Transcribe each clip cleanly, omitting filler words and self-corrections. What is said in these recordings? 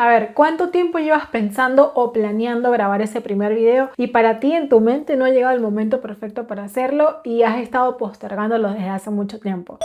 A ver, ¿cuánto tiempo llevas pensando o planeando grabar ese primer video y para ti en tu mente no ha llegado el momento perfecto para hacerlo y has estado postergándolo desde hace mucho tiempo?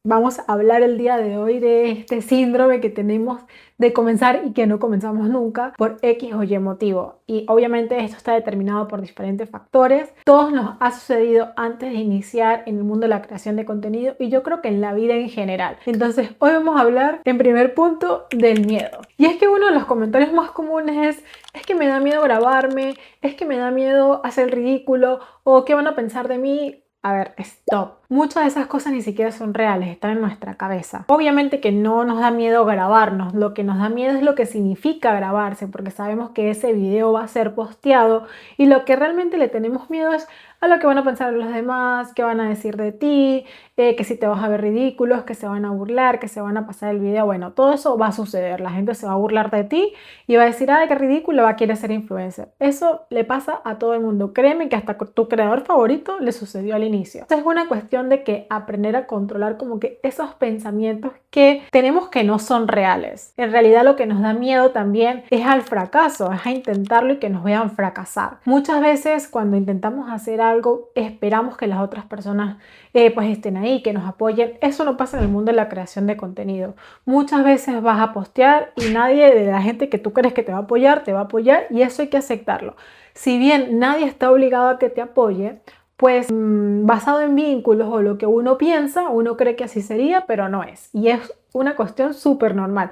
Vamos a hablar el día de hoy de este síndrome que tenemos de comenzar y que no comenzamos nunca por X o Y motivo. Y obviamente esto está determinado por diferentes factores. Todos nos ha sucedido antes de iniciar en el mundo de la creación de contenido y yo creo que en la vida en general. Entonces hoy vamos a hablar en primer punto del miedo. Y es que uno de los comentarios más comunes es que me da miedo grabarme, es que me da miedo hacer el ridículo o qué van a pensar de mí. A ver, stop. Muchas de esas cosas ni siquiera son reales, están en nuestra cabeza. Obviamente que no nos da miedo grabarnos, lo que nos da miedo es lo que significa grabarse, porque sabemos que ese video va a ser posteado y lo que realmente le tenemos miedo es a lo que van a pensar los demás, qué van a decir de ti, que si te vas a ver ridículos, que se van a burlar, que se van a pasar el video. Bueno, todo eso va a suceder, la gente se va a burlar de ti y va a decir, ay, qué ridículo, va a querer ser influencer. Eso le pasa a todo el mundo, créeme que hasta tu creador favorito le sucedió al inicio. Entonces es una cuestión de que aprender a controlar como que esos pensamientos que tenemos que no son reales. En realidad lo que nos da miedo también es al fracaso, es a intentarlo y que nos vean fracasar. Muchas veces cuando intentamos hacer algo esperamos que las otras personas pues estén ahí, que nos apoyen. Eso no pasa en el mundo de la creación de contenido. Muchas veces vas a postear y nadie de la gente que tú crees que te va a apoyar y eso hay que aceptarlo. Si bien nadie está obligado a que te apoye, pues basado en vínculos o lo que uno piensa, uno cree que así sería, pero no es. Y es una cuestión súper normal.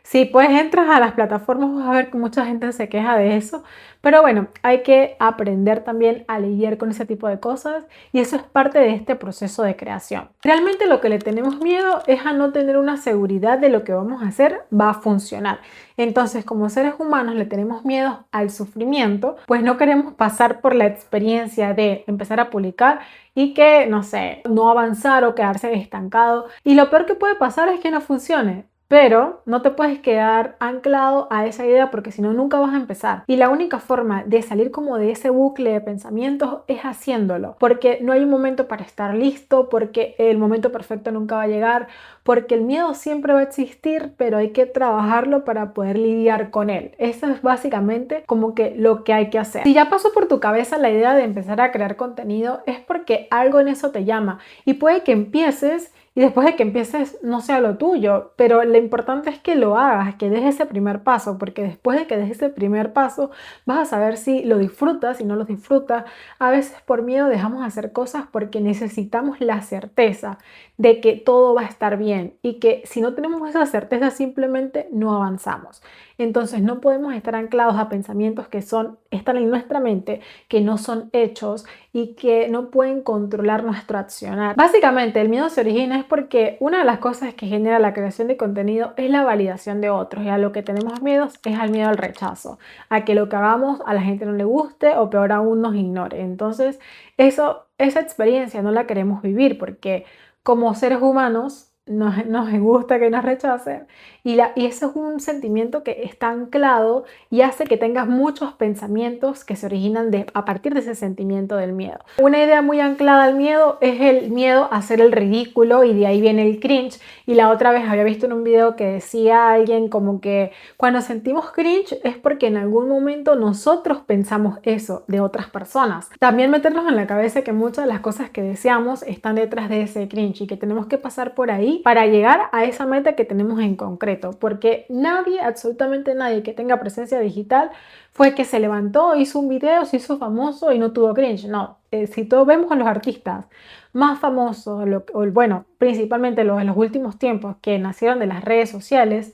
Si pues entras a las plataformas vas a ver que mucha gente se queja de eso, pero bueno, hay que aprender también a lidiar con ese tipo de cosas y eso es parte de este proceso de creación. Realmente lo que le tenemos miedo es a no tener una seguridad de lo que vamos a hacer va a funcionar. Entonces, como seres humanos le tenemos miedo al sufrimiento, pues no queremos pasar por la experiencia de empezar a publicar y que, no sé, no avanzar o quedarse estancado. Y lo peor que puede pasar es que no funcione. Pero no te puedes quedar anclado a esa idea porque si no nunca vas a empezar. Y la única forma de salir como de ese bucle de pensamientos es haciéndolo. Porque no hay un momento para estar listo, porque el momento perfecto nunca va a llegar, porque el miedo siempre va a existir, pero hay que trabajarlo para poder lidiar con él. Eso es básicamente como que lo que hay que hacer. Si ya pasó por tu cabeza la idea de empezar a crear contenido, es porque algo en eso te llama. Y puede que empieces y después de que empieces no sea lo tuyo, pero lo importante es que lo hagas, que des ese primer paso, porque después de que des ese primer paso vas a saber si lo disfrutas, si no lo disfrutas. A veces por miedo dejamos de hacer cosas porque necesitamos la certeza de que todo va a estar bien y que si no tenemos esa certeza simplemente no avanzamos. Entonces no podemos estar anclados a pensamientos que están en nuestra mente, que no son hechos y que no pueden controlar nuestro accionar. Básicamente el miedo se origina es porque una de las cosas que genera la creación de contenido es la validación de otros y a lo que tenemos miedo es al miedo al rechazo, a que lo que hagamos a la gente no le guste o peor aún nos ignore. Entonces esa experiencia no la queremos vivir porque como seres humanos nos gusta que nos rechacen y ese es un sentimiento que está anclado y hace que tengas muchos pensamientos que se originan a partir de ese sentimiento del miedo. Una idea muy anclada al miedo es el miedo a hacer el ridículo y de ahí viene el cringe. Y la otra vez había visto en un video que decía alguien como que cuando sentimos cringe es porque en algún momento nosotros pensamos eso de otras personas. También meternos en la cabeza que muchas de las cosas que deseamos están detrás de ese cringe y que tenemos que pasar por ahí para llegar a esa meta que tenemos en concreto, porque nadie, absolutamente nadie que tenga presencia digital fue que se levantó, hizo un video, se hizo famoso y no tuvo cringe. No, si todos vemos a los artistas más famosos, bueno, principalmente los de los últimos tiempos que nacieron de las redes sociales,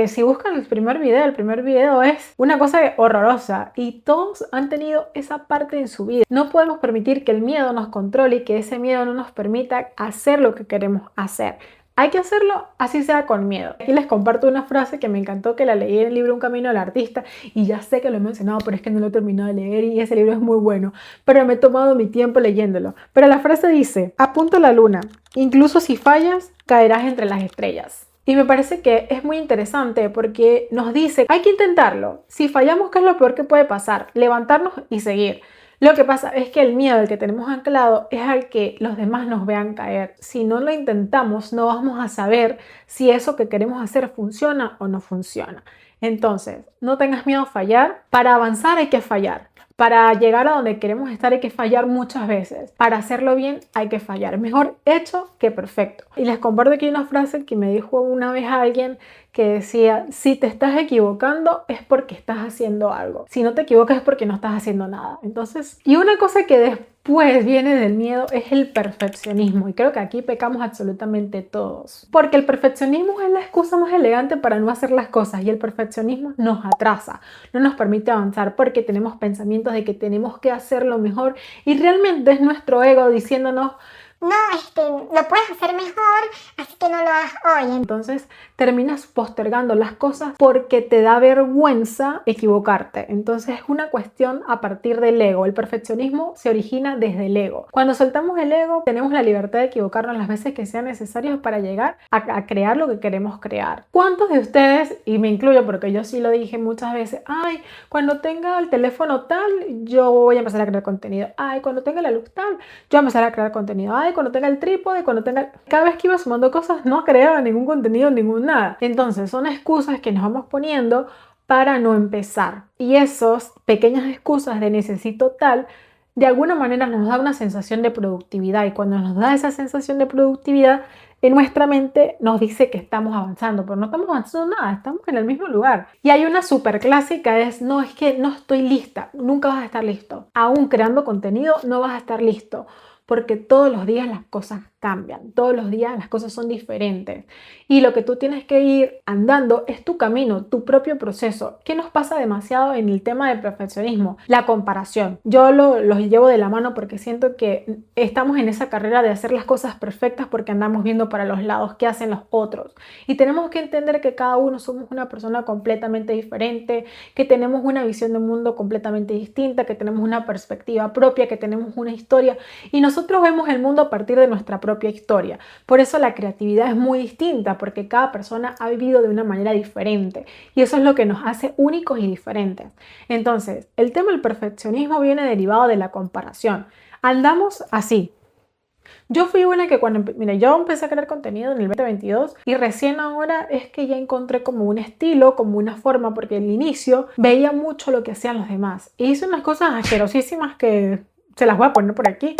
si buscan el primer video es una cosa horrorosa y todos han tenido esa parte en su vida. No podemos permitir que el miedo nos controle y que ese miedo no nos permita hacer lo que queremos hacer. Hay que hacerlo así sea con miedo. Aquí les comparto una frase que me encantó, que la leí en el libro Un Camino del Artista y ya sé que lo he mencionado, pero es que no lo he terminado de leer y ese libro es muy bueno, pero me he tomado mi tiempo leyéndolo. Pero la frase dice, apunta a la luna, incluso si fallas, caerás entre las estrellas. Y me parece que es muy interesante porque nos dice, hay que intentarlo. Si fallamos, ¿qué es lo peor que puede pasar? Levantarnos y seguir. Lo que pasa es que el miedo al que tenemos anclado es al que los demás nos vean caer. Si no lo intentamos, no vamos a saber si eso que queremos hacer funciona o no funciona. Entonces, no tengas miedo a fallar. Para avanzar hay que fallar. Para llegar a donde queremos estar hay que fallar muchas veces. Para hacerlo bien hay que fallar. Mejor hecho que perfecto. Y les comparto aquí una frase que me dijo una vez alguien que decía, si te estás equivocando es porque estás haciendo algo. Si no te equivocas es porque no estás haciendo nada. Entonces, y una cosa que después viene del miedo es el perfeccionismo. Y creo que aquí pecamos absolutamente todos. Porque el perfeccionismo es la excusa más elegante para no hacer las cosas. Y el perfeccionismo nos atrasa, no nos permite avanzar porque tenemos pensamientos de que tenemos que hacerlo mejor. Y realmente es nuestro ego diciéndonos, no, lo puedes hacer mejor, así que no lo hagas hoy. Entonces terminas postergando las cosas porque te da vergüenza equivocarte. Entonces es una cuestión a partir del ego. El perfeccionismo se origina desde el ego. Cuando soltamos el ego, tenemos la libertad de equivocarnos las veces que sean necesarias para llegar a crear lo que queremos crear. ¿Cuántos de ustedes, y me incluyo porque yo sí lo dije muchas veces, ay, cuando tenga el teléfono tal, yo voy a empezar a crear contenido. Ay, cuando tenga la luz tal, yo voy a empezar a crear contenido. Ay, cuando tenga el trípode, cuando tenga... Cada vez que iba sumando cosas, no creaba ningún contenido, ningún nada. Entonces, son excusas que nos vamos poniendo para no empezar. Y esas pequeñas excusas de necesito tal, de alguna manera nos da una sensación de productividad. Y cuando nos da esa sensación de productividad, en nuestra mente nos dice que estamos avanzando, pero no estamos avanzando nada, estamos en el mismo lugar. Y hay una súper clásica, es que no estoy lista, nunca vas a estar listo. Aún creando contenido, no vas a estar listo, porque todos los días las cosas cambian, todos los días las cosas son diferentes y lo que tú tienes que ir andando es tu camino, tu propio proceso. ¿Qué nos pasa demasiado en el tema del perfeccionismo? La comparación. Yo los llevo de la mano porque siento que estamos en esa carrera de hacer las cosas perfectas porque andamos viendo para los lados qué hacen los otros y tenemos que entender que cada uno somos una persona completamente diferente, que tenemos una visión del mundo completamente distinta, que tenemos una perspectiva propia, que tenemos una historia y nosotros vemos el mundo a partir de nuestra propia historia. Por eso la creatividad es muy distinta, porque cada persona ha vivido de una manera diferente y eso es lo que nos hace únicos y diferentes. Entonces, el tema del perfeccionismo viene derivado de la comparación. Andamos así. Yo fui una que yo empecé a crear contenido en el 2022 y recién ahora es que ya encontré como un estilo, como una forma, porque al inicio veía mucho lo que hacían los demás y hice unas cosas asquerosísimas que se las voy a poner por aquí,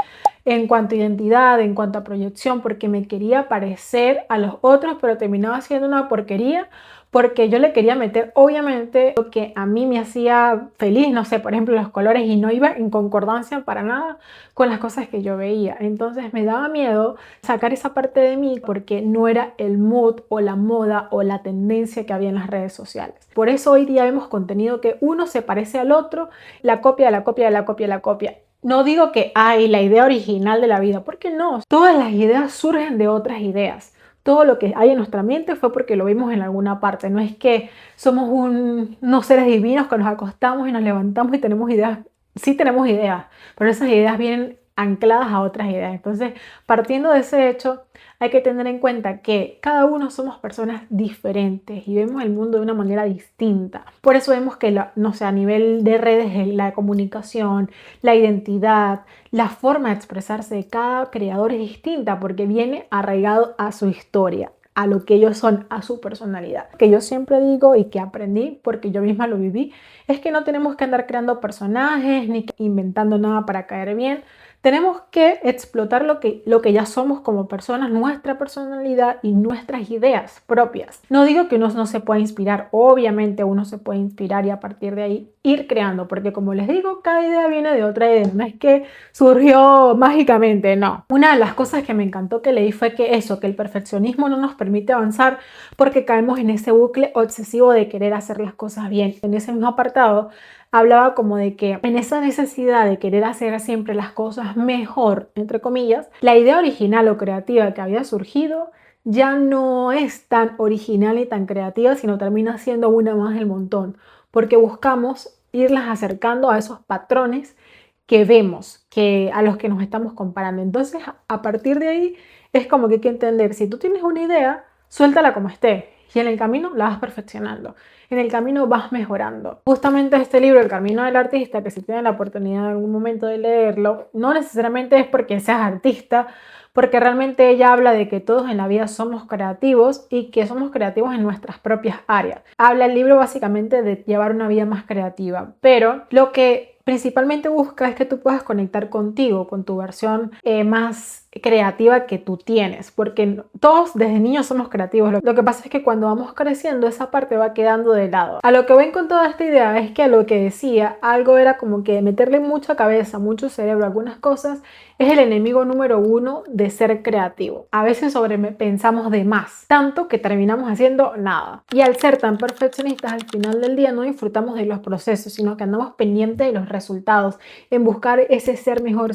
en cuanto a identidad, en cuanto a proyección, porque me quería parecer a los otros, pero terminaba siendo una porquería porque yo le quería meter obviamente lo que a mí me hacía feliz, no sé, por ejemplo los colores y no iba en concordancia para nada con las cosas que yo veía. Entonces me daba miedo sacar esa parte de mí porque no era el mood o la moda o la tendencia que había en las redes sociales. Por eso hoy día vemos contenido que uno se parece al otro, la copia, la copia, la copia, la copia. No digo que hay la idea original de la vida, porque no, todas las ideas surgen de otras ideas. Todo lo que hay en nuestra mente fue porque lo vimos en alguna parte. No es que somos unos seres divinos que nos acostamos y nos levantamos y tenemos ideas. Sí tenemos ideas, pero esas ideas vienen ancladas a otras ideas. Entonces, partiendo de ese hecho, hay que tener en cuenta que cada uno somos personas diferentes y vemos el mundo de una manera distinta. Por eso vemos que, no sé, a nivel de redes, la comunicación, la identidad, la forma de expresarse de cada creador es distinta porque viene arraigado a su historia, a lo que ellos son, a su personalidad. Que yo siempre digo y que aprendí porque yo misma lo viví, es que no tenemos que andar creando personajes ni inventando nada para caer bien. Tenemos que explotar lo que ya somos como personas, nuestra personalidad y nuestras ideas propias. No digo que uno no se pueda inspirar, obviamente uno se puede inspirar y a partir de ahí ir creando, porque como les digo, cada idea viene de otra idea, no es que surgió mágicamente, no. Una de las cosas que me encantó que leí fue que el perfeccionismo no nos permite avanzar porque caemos en ese bucle obsesivo de querer hacer las cosas bien. En ese mismo apartado hablaba como de que en esa necesidad de querer hacer siempre las cosas mejor, entre comillas, la idea original o creativa que había surgido ya no es tan original y tan creativa, sino termina siendo una más del montón, porque buscamos irlas acercando a esos patrones que vemos, a los que nos estamos comparando. Entonces, a partir de ahí, es como que hay que entender, si tú tienes una idea, suéltala como esté y en el camino la vas perfeccionando. En el camino vas mejorando. Justamente este libro, El Camino del Artista, que si tienen la oportunidad en algún momento de leerlo, no necesariamente es porque seas artista, porque realmente ella habla de que todos en la vida somos creativos y que somos creativos en nuestras propias áreas. Habla el libro básicamente de llevar una vida más creativa, pero lo que principalmente busca es que tú puedas conectar contigo, con tu versión más creativa que tú tienes, porque todos desde niños somos creativos. Lo que pasa es que cuando vamos creciendo esa parte va quedando de lado. A lo que voy con toda esta idea es que a lo que decía, algo era como que meterle mucha cabeza, mucho cerebro a algunas cosas es el enemigo número uno de ser creativo. A veces sobrepensamos de más, tanto que terminamos haciendo nada. Y al ser tan perfeccionistas, al final del día no disfrutamos de los procesos, sino que andamos pendientes de los resultados, en buscar ese ser mejor,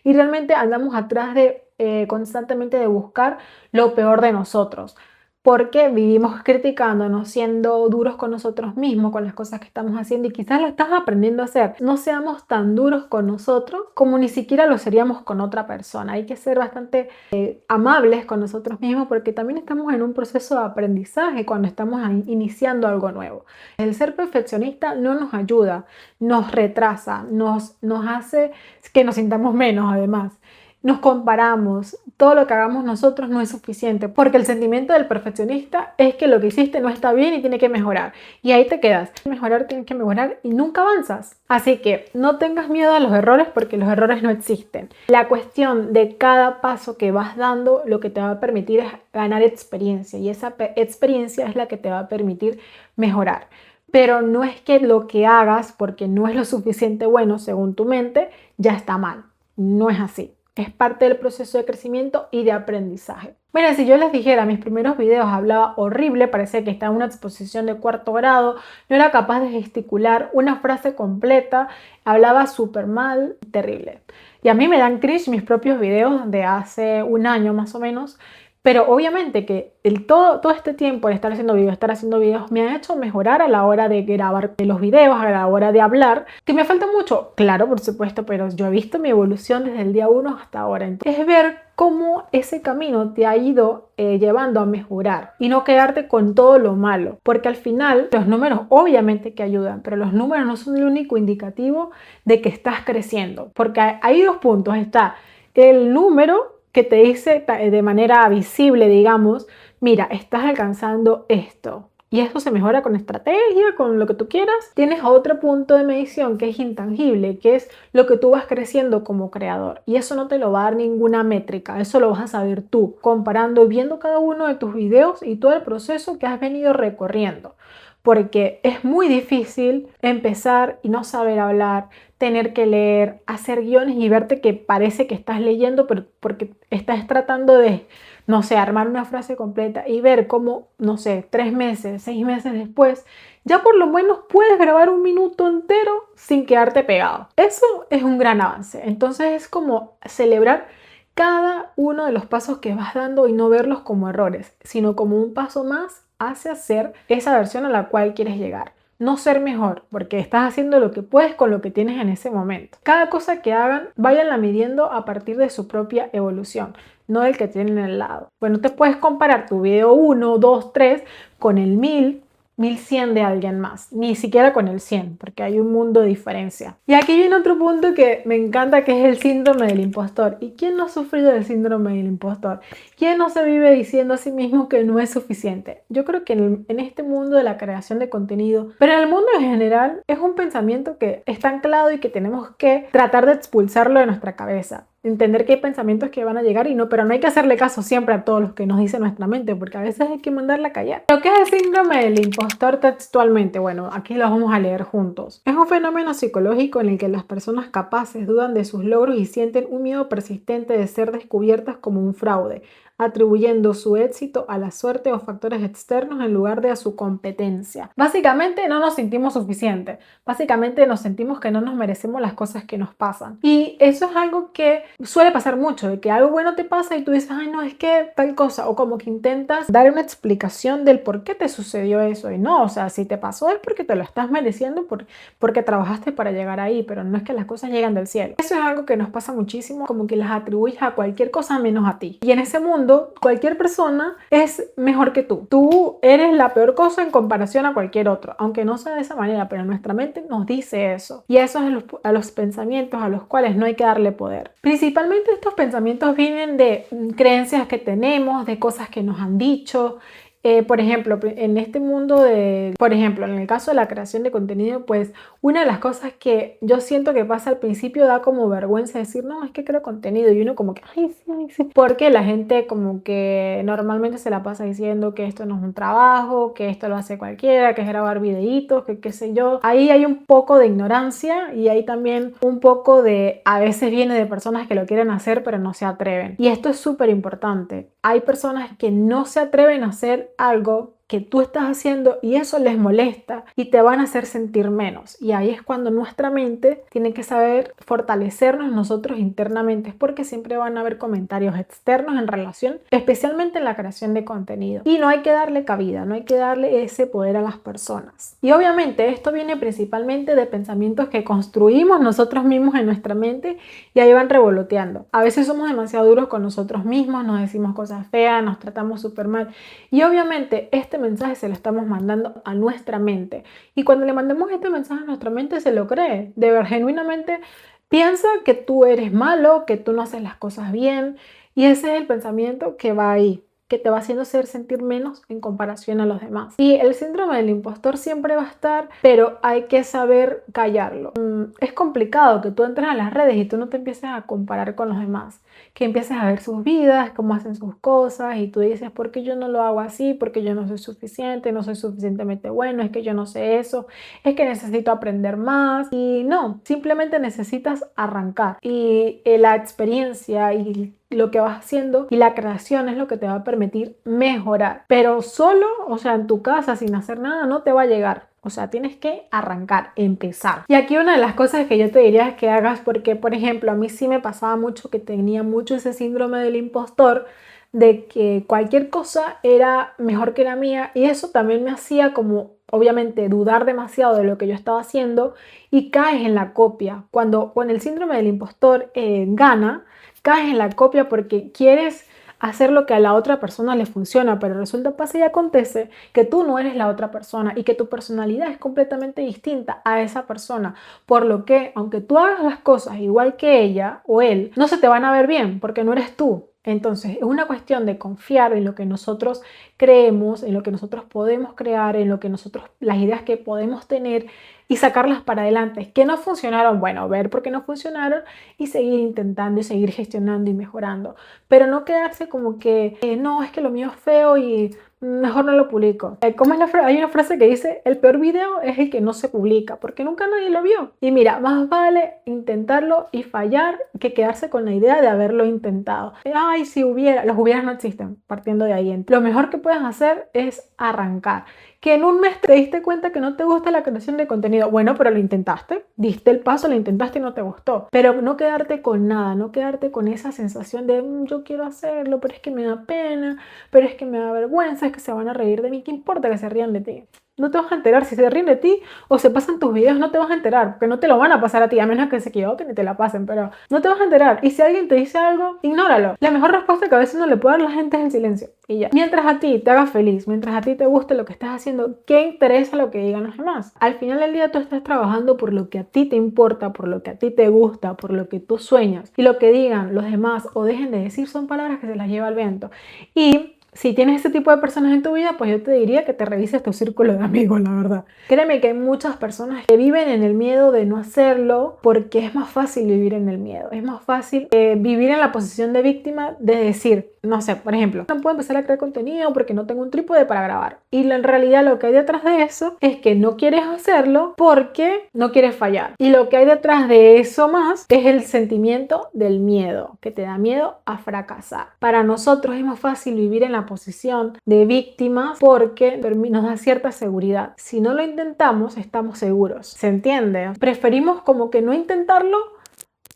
y realmente andamos atrás de constantemente de buscar lo peor de nosotros, porque vivimos criticándonos, siendo duros con nosotros mismos, con las cosas que estamos haciendo, y quizás lo estás aprendiendo a hacer. No seamos tan duros con nosotros como ni siquiera lo seríamos con otra persona. Hay que ser bastante amables con nosotros mismos, porque también estamos en un proceso de aprendizaje cuando estamos iniciando algo nuevo. El ser perfeccionista no nos ayuda, nos retrasa, nos hace que nos sintamos menos además. Nos comparamos, todo lo que hagamos nosotros no es suficiente, porque el sentimiento del perfeccionista es que lo que hiciste no está bien y tiene que mejorar. Y ahí te quedas. Tienes que mejorar y nunca avanzas. Así que no tengas miedo a los errores, porque los errores no existen. La cuestión de cada paso que vas dando lo que te va a permitir es ganar experiencia, y esa experiencia es la que te va a permitir mejorar. Pero no es que lo que hagas, porque no es lo suficiente bueno según tu mente, ya está mal. No es así. Es parte del proceso de crecimiento y de aprendizaje. Mira, si yo les dijera, mis primeros videos hablaba horrible, parecía que estaba en una exposición de cuarto grado, no era capaz de gesticular una frase completa, hablaba súper mal, terrible. Y a mí me dan cringe mis propios videos de hace un año más o menos, pero obviamente que todo este tiempo de estar haciendo videos me ha hecho mejorar a la hora de grabar los videos, a la hora de hablar. ¿Que me falta mucho? Claro, por supuesto, pero yo he visto mi evolución desde el día 1 hasta ahora. Entonces, es ver cómo ese camino te ha ido llevando a mejorar y no quedarte con todo lo malo, porque al final los números obviamente que ayudan, pero los números no son el único indicativo de que estás creciendo, porque hay dos puntos. Está el número que te dice de manera visible, digamos, mira, estás alcanzando esto. Y esto se mejora con estrategia, con lo que tú quieras. Tienes otro punto de medición que es intangible, que es lo que tú vas creciendo como creador. Y eso no te lo va a dar ninguna métrica. Eso lo vas a saber tú, comparando y viendo cada uno de tus videos y todo el proceso que has venido recorriendo. Porque es muy difícil empezar y no saber hablar, tener que leer, hacer guiones y verte que parece que estás leyendo, pero porque estás tratando de, no sé, armar una frase completa y ver cómo, no sé, 3 meses, 6 meses después, ya por lo menos puedes grabar un minuto entero sin quedarte pegado. Eso es un gran avance. Entonces es como celebrar cada uno de los pasos que vas dando y no verlos como errores, sino como un paso más hacia ser esa versión a la cual quieres llegar. No ser mejor, porque estás haciendo lo que puedes con lo que tienes en ese momento. Cada cosa que hagan, váyanla midiendo a partir de su propia evolución, no del que tienen al lado. Bueno, te puedes comparar tu video 1, 2, 3 con el 1000, 1100 de alguien más, ni siquiera con el 100, porque hay un mundo de diferencia. Y aquí viene otro punto que me encanta, que es el síndrome del impostor. ¿Y quién no ha sufrido del síndrome del impostor? ¿Quién no se vive diciendo a sí mismo que no es suficiente? Yo creo que en este mundo de la creación de contenido, pero en el mundo en general, es un pensamiento que está anclado y que tenemos que tratar de expulsarlo de nuestra cabeza. Entender que hay pensamientos que van a llegar pero no hay que hacerle caso siempre a todos los que nos dice nuestra mente, porque a veces hay que mandarla a callar. ¿Pero qué es el síndrome del impostor textualmente? Bueno, aquí lo vamos a leer juntos. Es un fenómeno psicológico en el que las personas capaces dudan de sus logros y sienten un miedo persistente de ser descubiertas como un fraude, atribuyendo su éxito a la suerte o factores externos en lugar de a su competencia. Básicamente no nos sentimos suficientes. Básicamente nos sentimos que no nos merecemos las cosas que nos pasan. Y eso es algo que suele pasar mucho, de que algo bueno te pasa y tú dices, ay no, es que tal cosa, o como que intentas dar una explicación del por qué te sucedió eso. Y no, o sea, si te pasó es porque te lo estás mereciendo, porque trabajaste para llegar ahí, pero no es que las cosas llegan del cielo. Eso es algo que nos pasa muchísimo, como que las atribuyes a cualquier cosa menos a ti. Y en ese mundo mundo, cualquier persona es mejor que tú. Tú eres la peor cosa en comparación a cualquier otro, aunque no sea de esa manera, pero nuestra mente nos dice eso. Y eso es a los pensamientos a los cuales no hay que darle poder. Principalmente estos pensamientos vienen de creencias que tenemos, de cosas que nos han dicho. Por ejemplo, en este mundo por ejemplo, en el caso de la creación de contenido, pues una de las cosas que yo siento que pasa al principio da como vergüenza decir, no, es que creo contenido, y uno como que, ay, sí, porque la gente como que normalmente se la pasa diciendo que esto no es un trabajo, que esto lo hace cualquiera, que es grabar videitos, que qué sé yo. Ahí hay un poco de ignorancia y hay también un poco a veces viene de personas que lo quieren hacer pero no se atreven. Y esto es súper importante. Hay personas que no se atreven a hacer algo que tú estás haciendo y eso les molesta y te van a hacer sentir menos. Y ahí es cuando nuestra mente tiene que saber fortalecernos nosotros internamente, porque siempre van a haber comentarios externos en relación, especialmente en la creación de contenido. Y no hay que darle cabida, no hay que darle ese poder a las personas. Y obviamente esto viene principalmente de pensamientos que construimos nosotros mismos en nuestra mente y ahí van revoloteando. A veces somos demasiado duros con nosotros mismos, nos decimos cosas feas, nos tratamos súper mal. Y obviamente este mensaje se lo estamos mandando a nuestra mente. Y cuando le mandemos este mensaje a nuestra mente, se lo cree. De verdad, genuinamente piensa que tú eres malo, que tú no haces las cosas bien. Y ese es el pensamiento que va ahí, que te va haciendo sentir menos en comparación a los demás. Y el síndrome del impostor siempre va a estar, pero hay que saber callarlo. Es complicado que tú entres a las redes y tú no te empieces a comparar con los demás, que empieces a ver sus vidas, cómo hacen sus cosas y tú dices, ¿por qué yo no lo hago así? ¿Porque yo no soy suficiente? ¿No soy suficientemente bueno? ¿Es que yo no sé eso? ¿Es que necesito aprender más? Y no, simplemente necesitas arrancar y la experiencia y lo que vas haciendo y la creación es lo que te va a permitir mejorar, pero solo, o sea, en tu casa sin hacer nada no te va a llegar. O sea, tienes que arrancar, empezar. Y aquí una de las cosas que yo te diría es que hagas, porque por ejemplo a mí sí me pasaba mucho que tenía mucho ese síndrome del impostor, de que cualquier cosa era mejor que la mía y eso también me hacía como obviamente dudar demasiado de lo que yo estaba haciendo y caes en la copia. Cuando con el síndrome del impostor gana, caes en la copia porque quieres hacer lo que a la otra persona le funciona, pero resulta, pasa y acontece que tú no eres la otra persona y que tu personalidad es completamente distinta a esa persona, por lo que aunque tú hagas las cosas igual que ella o él, no se te van a ver bien porque no eres tú. Entonces es una cuestión de confiar en lo que nosotros creemos, en lo que nosotros podemos crear, en lo que nosotros, las ideas que podemos tener y sacarlas para adelante. ¿Qué no funcionaron? Bueno, ver por qué no funcionaron y seguir intentando y seguir gestionando y mejorando. Pero no quedarse como que, no, es que lo mío es feo y mejor no lo publico. ¿Cómo es Hay una frase que dice, el peor video es el que no se publica, porque nunca nadie lo vio. Y mira, más vale intentarlo y fallar que quedarse con la idea de haberlo intentado. Ay, si hubiera, los hubieras no existen, partiendo de ahí. Lo mejor que puedes hacer es arrancar. Que en un mes te diste cuenta que no te gusta la creación de contenido. Bueno, pero lo intentaste, diste el paso, lo intentaste y no te gustó. Pero no quedarte con nada, no quedarte con esa sensación de yo quiero hacerlo, pero es que me da pena, pero es que me da vergüenza, es que se van a reír de mí. ¿Qué importa que se rían de ti? No te vas a enterar. Si se ríen de ti o se pasan tus videos, no te vas a enterar, porque no te lo van a pasar a ti, a menos que se equivoquen y te la pasen, pero no te vas a enterar. Y si alguien te dice algo, ignóralo. La mejor respuesta que a veces uno le puede dar a la gente es el silencio. Y ya. Mientras a ti te haga feliz, mientras a ti te guste lo que estás haciendo, ¿qué interesa lo que digan los demás? Al final del día tú estás trabajando por lo que a ti te importa, por lo que a ti te gusta, por lo que tú sueñas. Y lo que digan los demás o dejen de decir son palabras que se las lleva el viento. Y si tienes ese tipo de personas en tu vida, pues yo te diría que te revises tu círculo de amigos, la verdad. Créeme que hay muchas personas que viven en el miedo de no hacerlo porque es más fácil vivir en el miedo. Es más fácil vivir en la posición de víctima de decir, no sé, por ejemplo, no puedo empezar a crear contenido porque no tengo un trípode para grabar. Y en realidad lo que hay detrás de eso es que no quieres hacerlo porque no quieres fallar. Y lo que hay detrás de eso más es el sentimiento del miedo, que te da miedo a fracasar. Para nosotros es más fácil vivir en la posición de víctimas porque nos da cierta seguridad. Si no lo intentamos, estamos seguros. ¿Se entiende? Preferimos como que no intentarlo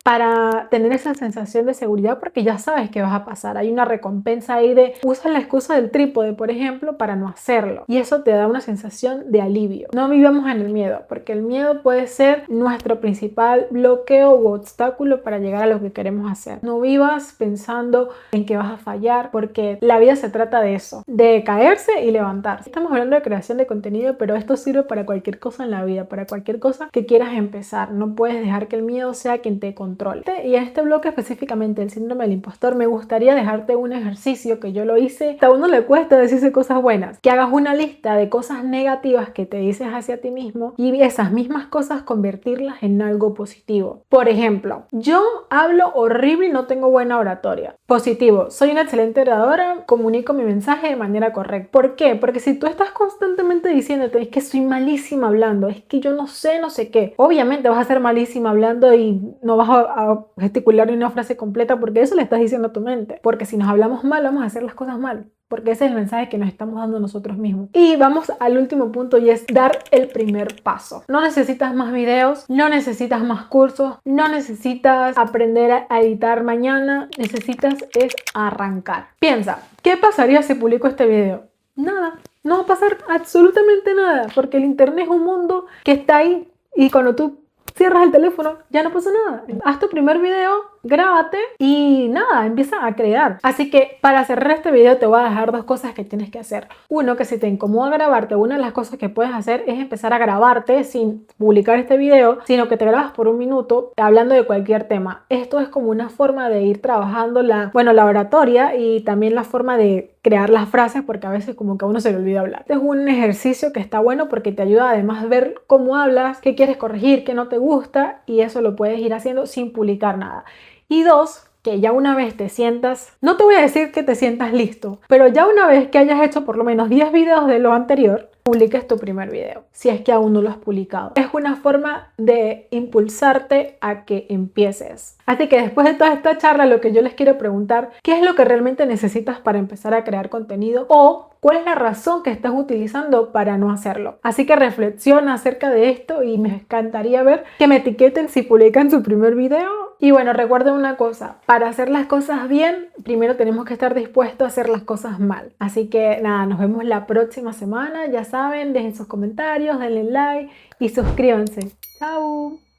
para tener esa sensación de seguridad porque ya sabes que vas a pasar. Hay una recompensa ahí de usa la excusa del trípode, por ejemplo, para no hacerlo. Y eso te da una sensación de alivio. No vivamos en el miedo, porque el miedo puede ser nuestro principal bloqueo u obstáculo para llegar a lo que queremos hacer. No vivas pensando en que vas a fallar, porque la vida se trata de eso, de caerse y levantarse. Estamos hablando de creación de contenido, pero esto sirve para cualquier cosa en la vida, para cualquier cosa que quieras empezar. No puedes dejar que el miedo sea quien te controle. Y en este bloque específicamente, el síndrome del impostor, me gustaría dejarte un ejercicio que yo lo hice. A uno le cuesta decirse cosas buenas. Que hagas una lista de cosas negativas que te dices hacia ti mismo y esas mismas cosas convertirlas en algo positivo. Por ejemplo, yo hablo horrible y no tengo buena oratoria. Positivo, soy una excelente oradora, comunico mi mensaje de manera correcta. ¿Por qué? Porque si tú estás constantemente diciéndote es que soy malísima hablando, es que yo no sé qué, obviamente vas a ser malísima hablando y no vas a gesticular ni una frase completa porque eso le estás diciendo a tu mente. Porque si nos hablamos mal, vamos a hacer las cosas mal. Porque ese es el mensaje que nos estamos dando nosotros mismos. Y vamos al último punto y es dar el primer paso. No necesitas más videos, no necesitas más cursos, no necesitas aprender a editar mañana, necesitas es arrancar. Piensa, ¿qué pasaría si publico este video? Nada, no va a pasar absolutamente nada, porque el internet es un mundo que está ahí y cuando tú cierras el teléfono ya no pasa nada. Haz tu primer video, grábate y nada, empieza a crear. Así que para cerrar este video te voy a dejar dos cosas que tienes que hacer. Uno, que si te incomoda grabarte, una de las cosas que puedes hacer es empezar a grabarte sin publicar este video, sino que te grabas por 1 minuto hablando de cualquier tema. Esto es como una forma de ir trabajando la oratoria y también la forma de crear las frases, porque a veces como que a uno se le olvida hablar. Este es un ejercicio que está bueno porque te ayuda además a ver cómo hablas, qué quieres corregir, qué no te gusta, y eso lo puedes ir haciendo sin publicar nada. Y 2, que ya una vez te sientas, no te voy a decir que te sientas listo, pero ya una vez que hayas hecho por lo menos 10 videos de lo anterior, publiques tu primer video, si es que aún no lo has publicado. Es una forma de impulsarte a que empieces. Así que después de toda esta charla, lo que yo les quiero preguntar, ¿qué es lo que realmente necesitas para empezar a crear contenido? O ¿cuál es la razón que estás utilizando para no hacerlo? Así que reflexiona acerca de esto y me encantaría ver que me etiqueten si publican su primer video. Y bueno, recuerden una cosa, para hacer las cosas bien, primero tenemos que estar dispuestos a hacer las cosas mal. Así que nada, nos vemos la próxima semana. Ya saben, dejen sus comentarios, denle like y suscríbanse. ¡Chao!